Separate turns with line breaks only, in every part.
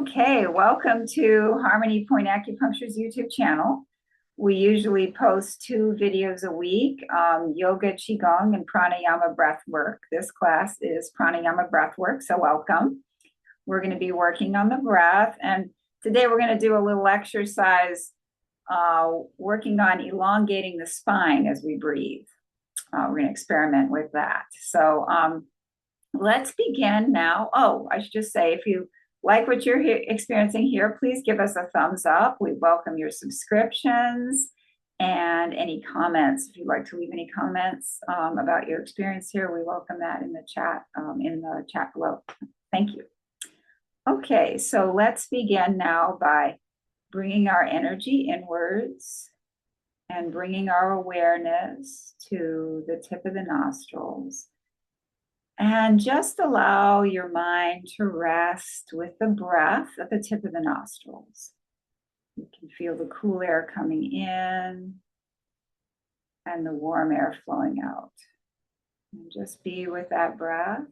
Okay, welcome to Harmony Point Acupuncture's YouTube channel. We usually post 2 videos a week, yoga, qigong, and pranayama breath work. This class is pranayama breath work, so welcome. We're going to be working on the breath, and today we're going to do a little exercise working on elongating the spine as we breathe. We're going to experiment with that. So let's begin now. Oh, I should just say, if you like what you're experiencing here, please give us a thumbs up. We welcome your subscriptions and any comments. If you'd like to leave any comments about your experience here, we welcome that in the chat below. Thank you. Okay, so let's begin now by bringing our energy inwards and bringing our awareness to the tip of the nostrils. And just allow your mind to rest with the breath at the tip of the nostrils. You can feel the cool air coming in and the warm air flowing out. And just be with that breath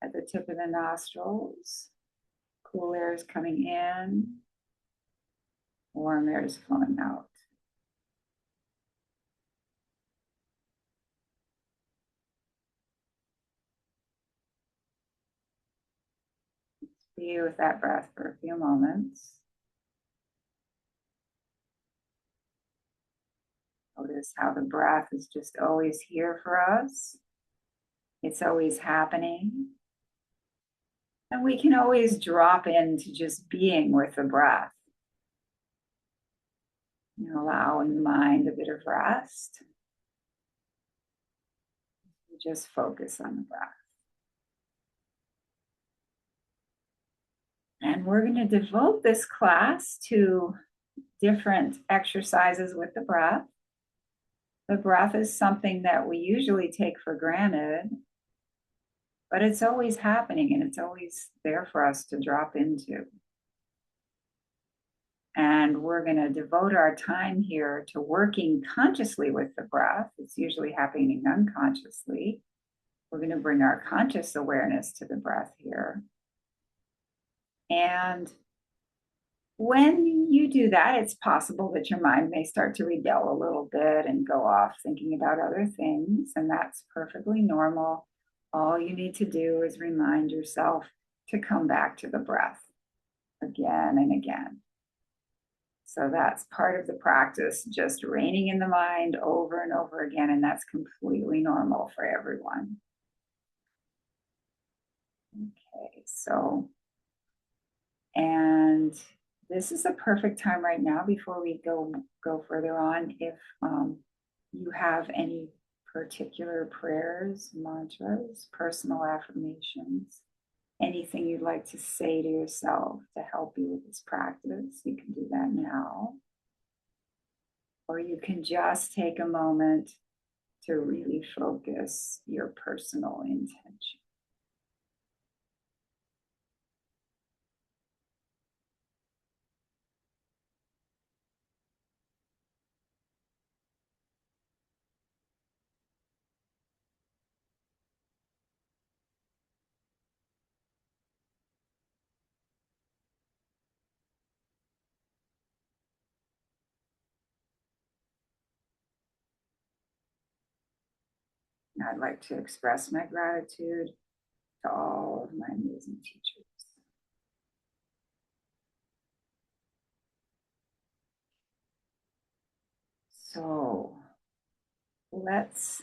at the tip of the nostrils. Cool air is coming in, warm air is flowing out. Be with that breath for a few moments. Notice how the breath is just always here for us. It's always happening. And we can always drop into just being with the breath. Allowing the mind a bit of rest. Just focus on the breath. And we're going to devote this class to different exercises with the breath. The breath is something that we usually take for granted, but it's always happening and it's always there for us to drop into. And we're going to devote our time here to working consciously with the breath. It's usually happening unconsciously. We're going to bring our conscious awareness to the breath here. And when you do that, it's possible that your mind may start to rebel a little bit and go off thinking about other things, and that's perfectly normal. All you need to do is remind yourself to come back to the breath again and again. So that's part of the practice, just reining in the mind over and over again, and that's completely normal for everyone. Okay, and this is a perfect time right now before we go further on. If you have any particular prayers, mantras, personal affirmations, anything you'd like to say to yourself to help you with this practice, you can do that now. Or you can just take a moment to really focus your personal intention. I'd like to express my gratitude to all of my amazing teachers. So let's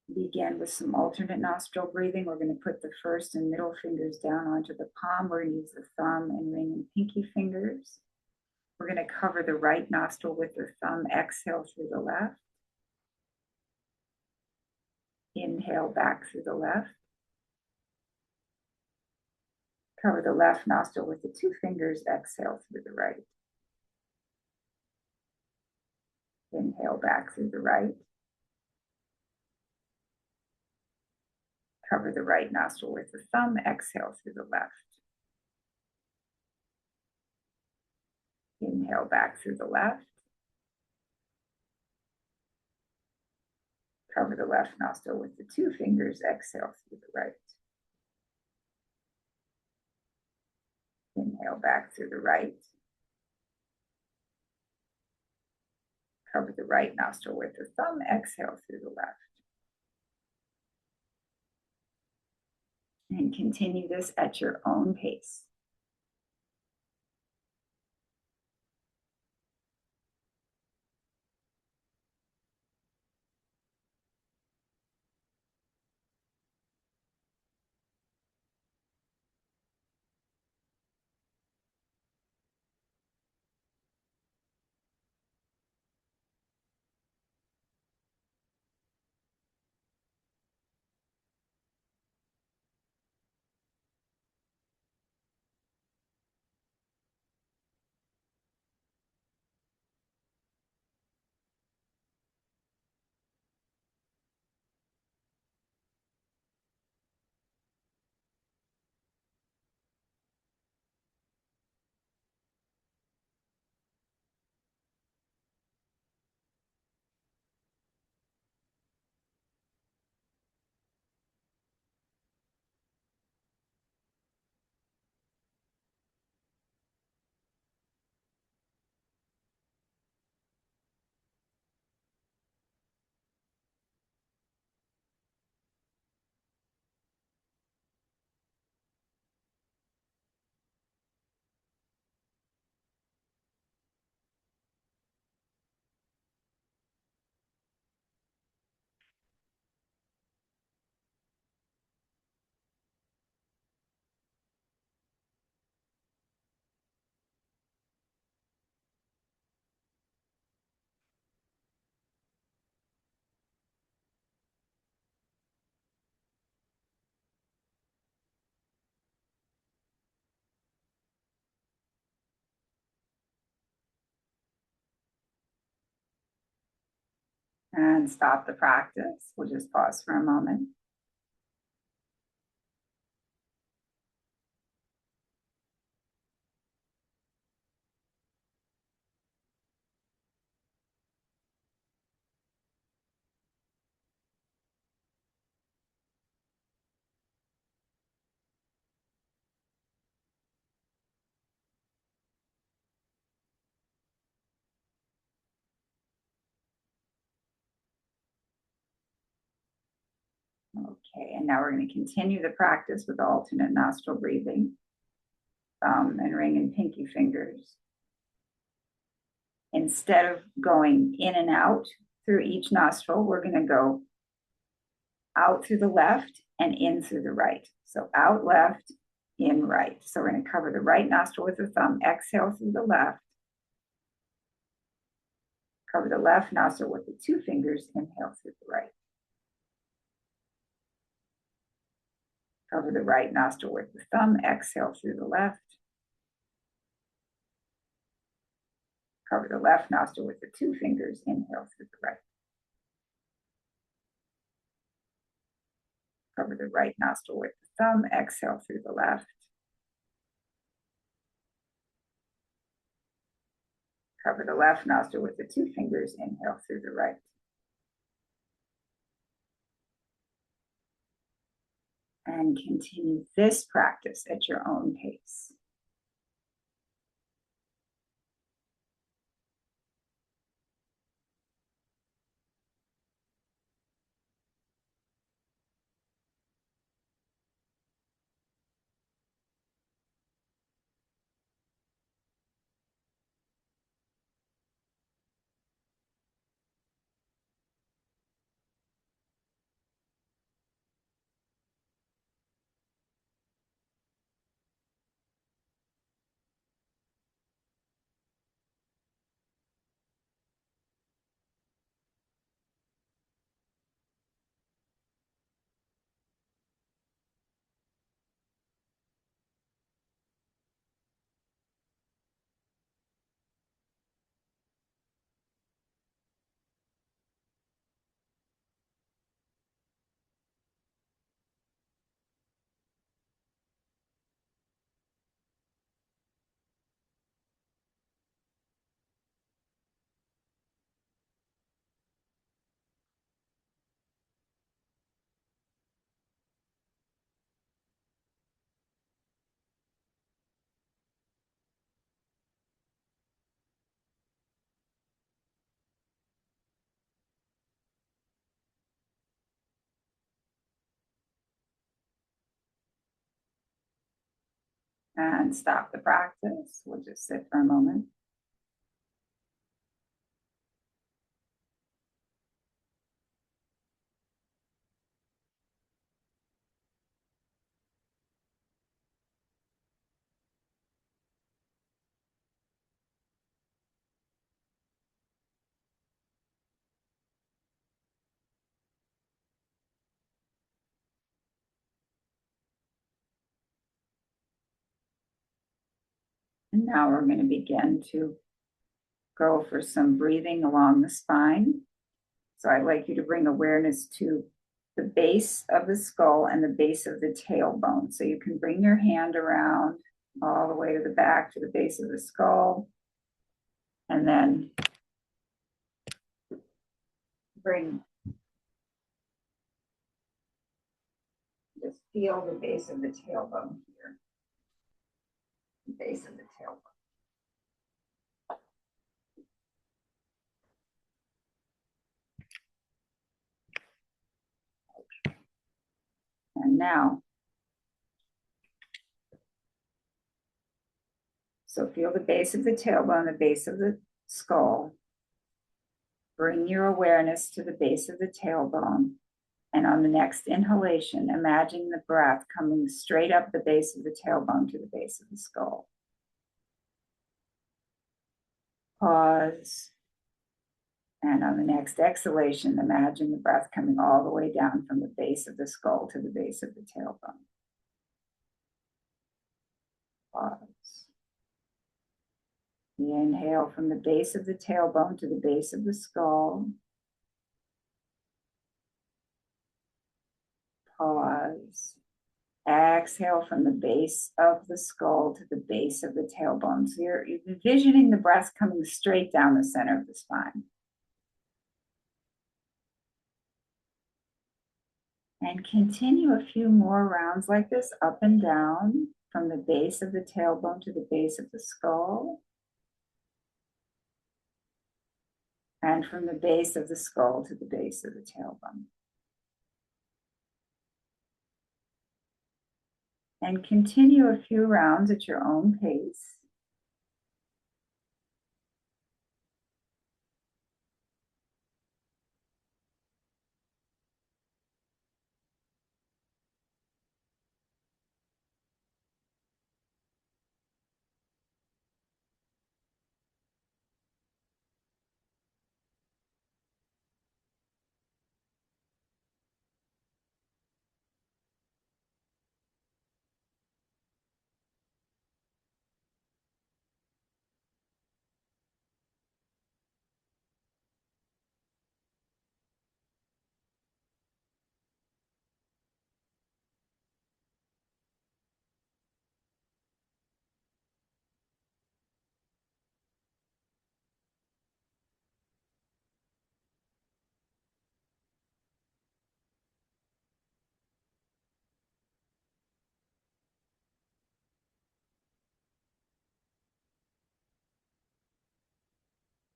begin with some alternate nostril breathing. We're going to put the first and middle fingers down onto the palm. We're going to use the thumb and ring and pinky fingers. We're going to cover the right nostril with the thumb. Exhale through the left. Inhale back through the left. Cover the left nostril with the 2 fingers. Exhale through the right. Inhale back through the right. Cover the right nostril with the thumb. Exhale through the left. Inhale back through the left. Cover the left nostril with the 2 fingers. Exhale through the right. Inhale back through the right. Cover the right nostril with the thumb. Exhale through the left. And continue this at your own pace. And stop the practice. We'll just pause for a moment. Okay, and now we're going to continue the practice with alternate nostril breathing. Thumb and ring and pinky fingers. Instead of going in and out through each nostril, we're going to go out through the left and in through the right. So out left, in right. So we're going to cover the right nostril with the thumb. Exhale through the left. Cover the left nostril with the two fingers. Inhale through the right. Cover the right nostril with the thumb. Exhale through the left. Cover the left nostril with the two fingers. Inhale through the right. Cover the right nostril with the thumb. Exhale through the left. Cover the left nostril with the two fingers. Inhale through the right. And continue this practice at your own pace. And stop the practice. We'll just sit for a moment. And now we're going to begin to go for some breathing along the spine. So I'd like you to bring awareness to the base of the skull and the base of the tailbone. So you can bring your hand around all the way to the back to the base of the skull. And then just feel the base of the tailbone here. The base of the tailbone. And now, so feel the base of the tailbone, the base of the skull. Bring your awareness to the base of the tailbone. And on the next inhalation, imagine the breath coming straight up the base of the tailbone to the base of the skull. Pause. And on the next exhalation, imagine the breath coming all the way down from the base of the skull to the base of the tailbone. Pause. Inhale from the base of the tailbone to the base of the skull. Pause. Exhale from the base of the skull to the base of the tailbone. So you're envisioning the breath coming straight down the center of the spine. And continue a few more rounds like this, up and down, from the base of the tailbone to the base of the skull. And from the base of the skull to the base of the tailbone. And continue a few rounds at your own pace.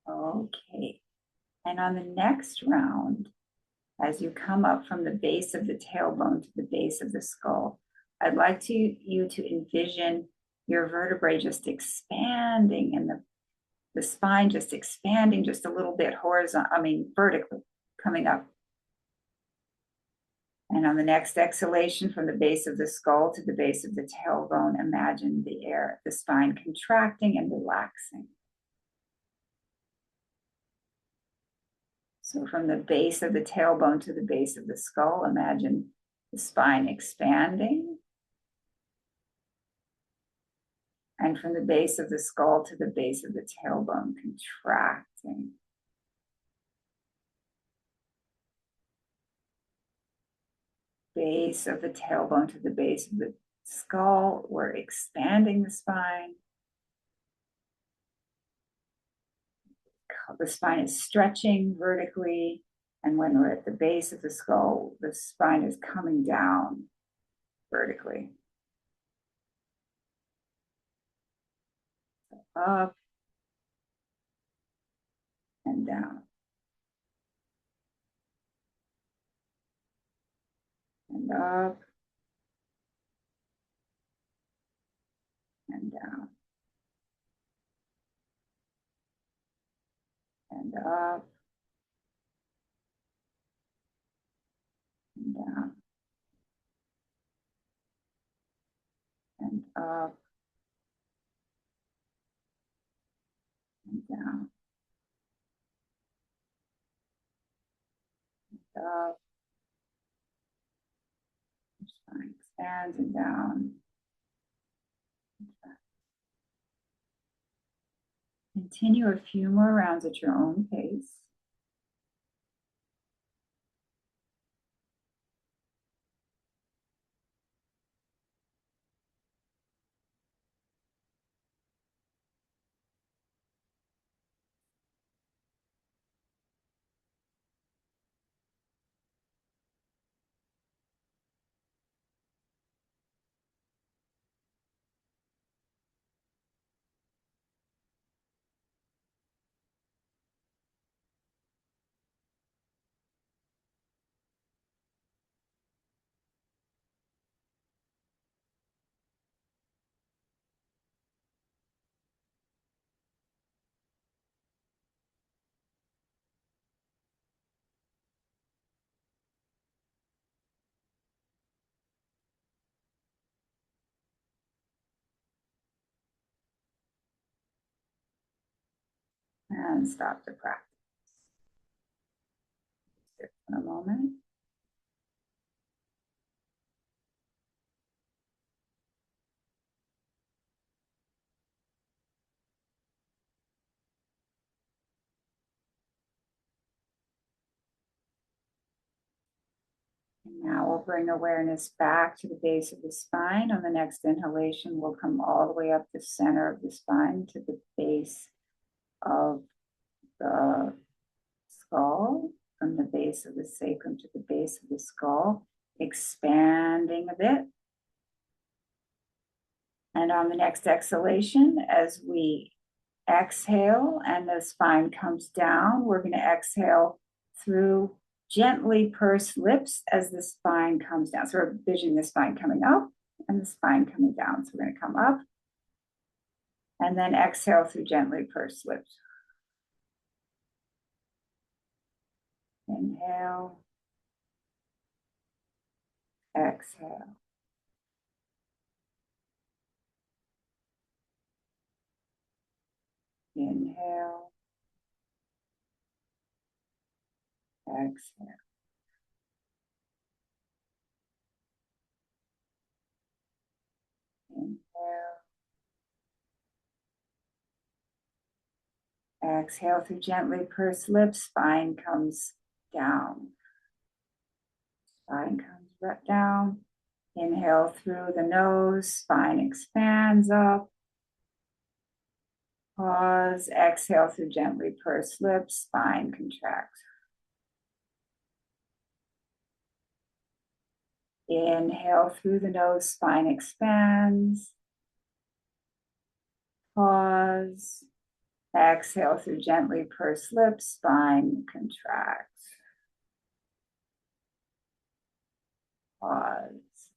Okay. And on the next round, as you come up from the base of the tailbone to the base of the skull, I'd like you to envision your vertebrae just expanding and the spine just expanding just a little bit vertically, coming up. And on the next exhalation from the base of the skull to the base of the tailbone, imagine the spine contracting and relaxing. So from the base of the tailbone to the base of the skull, imagine the spine expanding. And from the base of the skull to the base of the tailbone, contracting. Base of the tailbone to the base of the skull, we're expanding the spine. The spine is stretching vertically, and when we're at the base of the skull, the spine is coming down vertically. Up and down. And up up and down and up and down, up, spine expands and down. Continue a few more rounds at your own pace. And stop the practice. Sit for a moment. And now we'll bring awareness back to the base of the spine. On the next inhalation, we'll come all the way up the center of the spine to the base of the skull, from the base of the sacrum to the base of the skull, expanding a bit. And on the next exhalation, as we exhale and the spine comes down, we're going to exhale through gently pursed lips as the spine comes down. So we're envisioning the spine coming up and the spine coming down. So we're going to come up and then exhale through gently pursed lips. Inhale, exhale. Inhale, exhale. Inhale, exhale through gently pursed lips, spine comes down. Spine comes right down. Inhale through the nose, spine expands up. Pause, exhale through gently pursed lips, spine contracts. Inhale through the nose, spine expands. Pause. Exhale through gently pursed lips, spine contracts. Pause.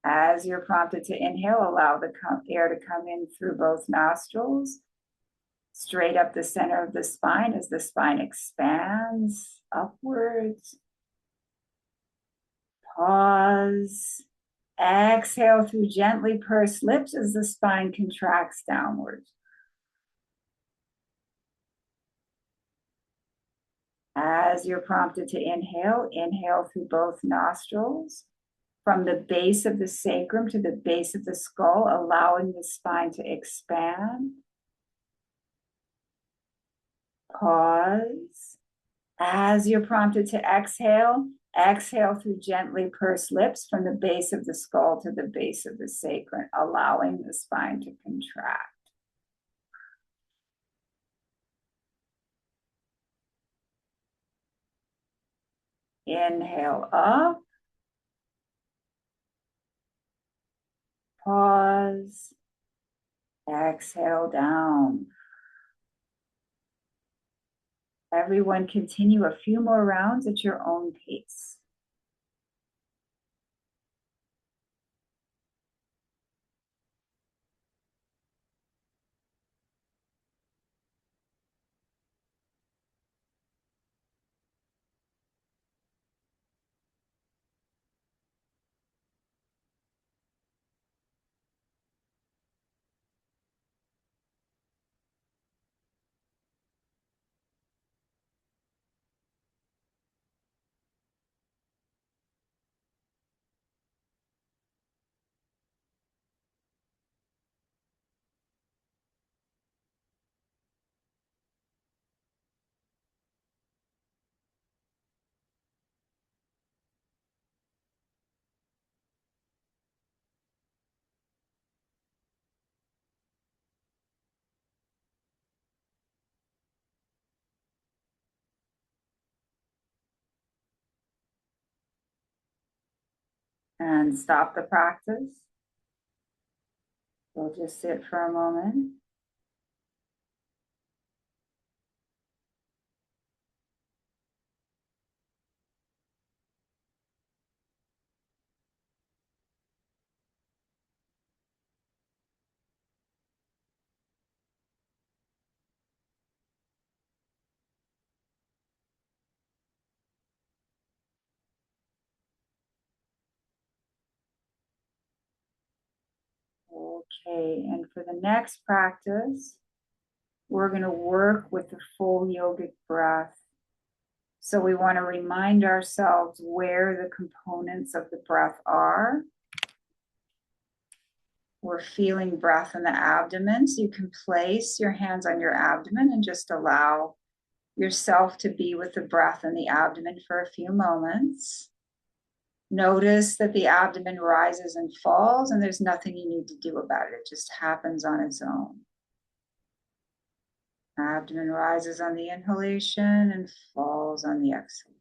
As you're prompted to inhale, allow the air to come in through both nostrils, straight up the center of the spine as the spine expands upwards. Pause. Exhale through gently pursed lips as the spine contracts downwards. As you're prompted to inhale, inhale through both nostrils, from the base of the sacrum to the base of the skull, allowing the spine to expand. Pause. As you're prompted to exhale, exhale through gently pursed lips from the base of the skull to the base of the sacrum, allowing the spine to contract. Inhale up. Pause. Exhale down. Everyone continue a few more rounds at your own pace. and stop the practice. We'll just sit for a moment. Okay, and for the next practice, we're going to work with the full yogic breath. So we want to remind ourselves where the components of the breath are. We're feeling breath in the abdomen, so you can place your hands on your abdomen and just allow yourself to be with the breath in the abdomen for a few moments. Notice that the abdomen rises and falls, and there's nothing you need to do about it. It just happens on its own. Abdomen rises on the inhalation and falls on the exhalation.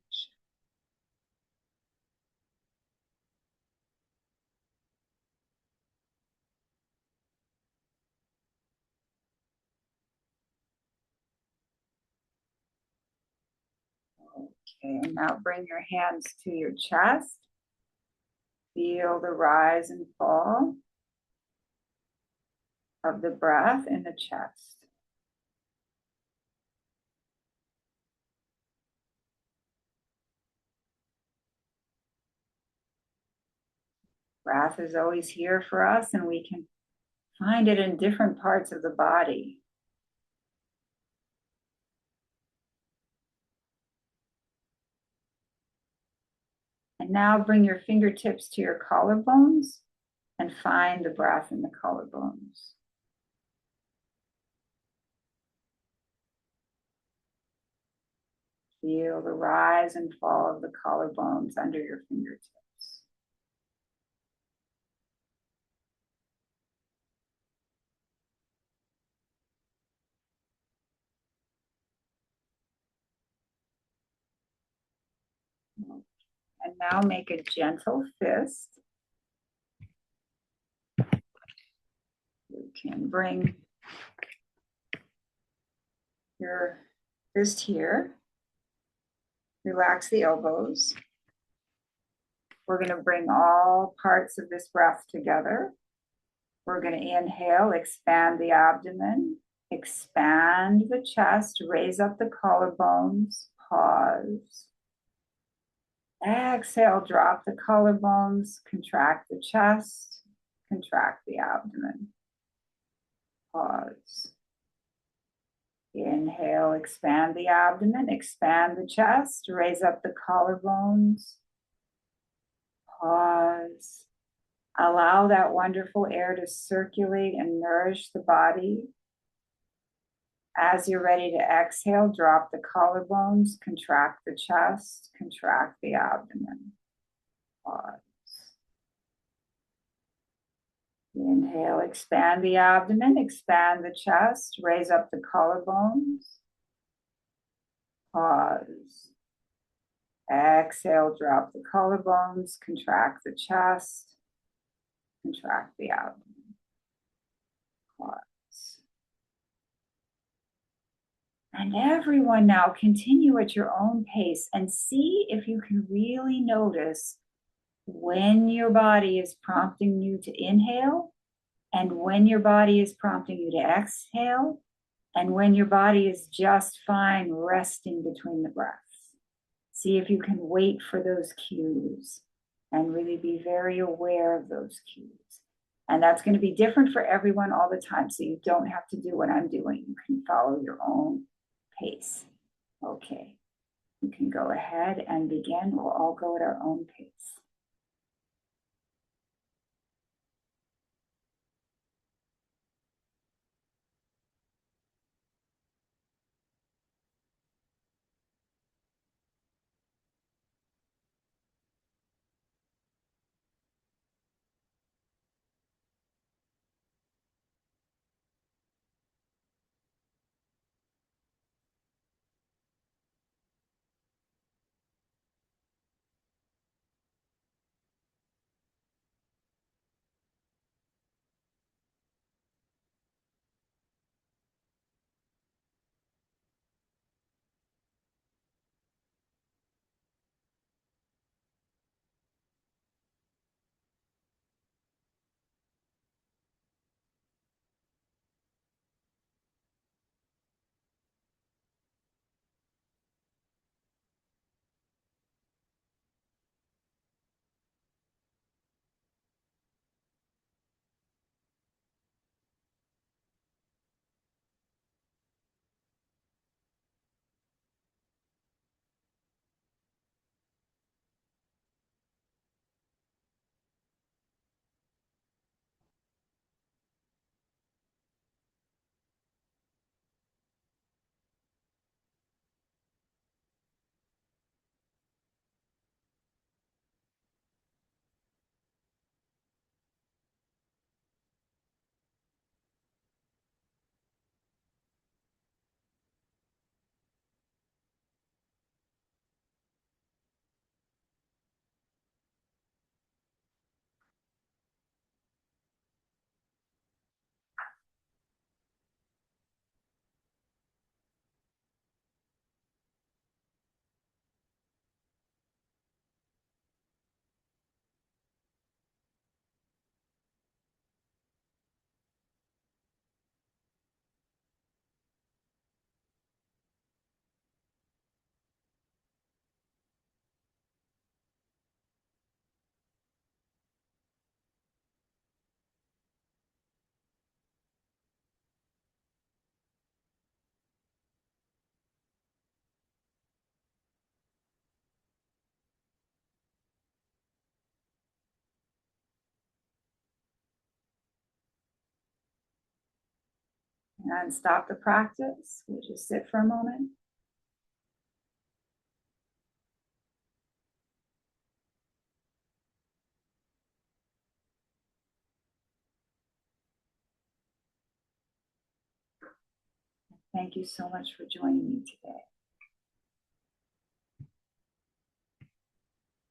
Okay, and now bring your hands to your chest. Feel the rise and fall of the breath in the chest. Breath is always here for us, and we can find it in different parts of the body. And now bring your fingertips to your collarbones and find the breath in the collarbones. Feel the rise and fall of the collarbones under your fingertips. And now make a gentle fist. You can bring your fist here. Relax the elbows. We're going to bring all parts of this breath together. We're going to inhale, expand the abdomen, expand the chest, raise up the collarbones, pause. Exhale, drop the collarbones, contract the chest, contract the abdomen. Pause. Inhale, expand the abdomen, expand the chest, raise up the collarbones. Pause. Allow that wonderful air to circulate and nourish the body. As you're ready to exhale, drop the collarbones, contract the chest, contract the abdomen. Pause. Inhale, expand the abdomen, expand the chest, raise up the collarbones. Pause. Exhale, drop the collarbones, contract the chest, contract the abdomen. Pause. And everyone now continue at your own pace and see if you can really notice when your body is prompting you to inhale and when your body is prompting you to exhale and when your body is just fine resting between the breaths. See if you can wait for those cues and really be very aware of those cues. And that's going to be different for everyone all the time. So you don't have to do what I'm doing. You can follow your own pace. Okay, you can go ahead and begin. We'll all go at our own pace. And stop the practice. We'll just sit for a moment. Thank you so much for joining me today.